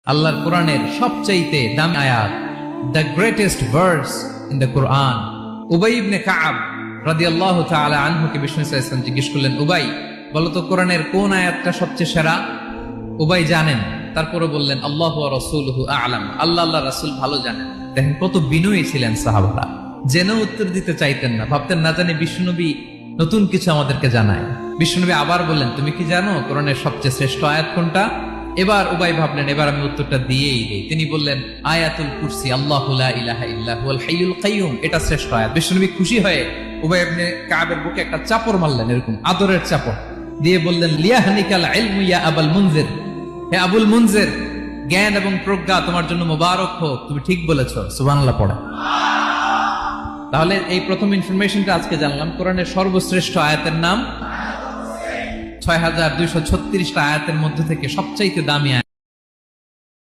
আল্লাহর কোরআনের সবচাইতে দামি আয়াত, the greatest verse in the Quran. Ubay ibn Kaab রাদিয়াল্লাহু তাআলা আনহুকে বিষ্ণু সাল্লাল্লাহু আলাইহি ওয়াসাল্লাম জিজ্ঞেস করলেন, উবাই বলো তো কোরআনের কোন আয়াতটা সবচেয়ে সেরা? উবাই জানেন, তারপরে বললেন আল্লাহু ওয়া রাসূলুহু আ'লাম, আল্লাহ আল্লাহ রাসূল ভালো জানেন। দেখেন কত বিনয়ী ছিলেন সাহাবারা, জেনে উত্তর দিতে চাইতেন না, ভাবতেন না জানি বিষ্ণুনবী নতুন কিছু আমাদেরকে জানায়। বিষ্ণুনবী আবার বললেন, তুমি কি জানো কোরআনের সবচেয়ে শ্রেষ্ঠ আয়াত কোনটা? এবার উবাই ভাবলেন এবার আমি উত্তরটা দিয়েই দেই। তিনি বললেন আয়াতুল কুরসি, আল্লাহু লা ইলাহা ইল্লা হুয়াল হাইয়ুল কাইয়ুম, এটা শ্রেষ্ঠ আয়াত। বিষ্ণুনবী খুশি হয়ে উবাই ইবনে কাবের বুকে একটা চাপড় মারলেন, এরকম আদরের চাপড় দিয়ে বললেন, লিয়াহনিকাল ইলমু ইয়া আবুল মুনজির, হে আবুল মুনজির, জ্ঞান এবং প্রজ্ঞা তোমার জন্য মোবারক হোক, তুমি ঠিক বলেছো। সুবহানাল্লাহ পড়ে। তাহলে এই প্রথম ইনফরমেশনটা আজকে জানলাম, কোরআনের সর্বশ্রেষ্ঠ আয়াতের নাম ৬,২৩৬টা আয়াতের মধ্যে থেকে সবচাইতে দামি আয়াত।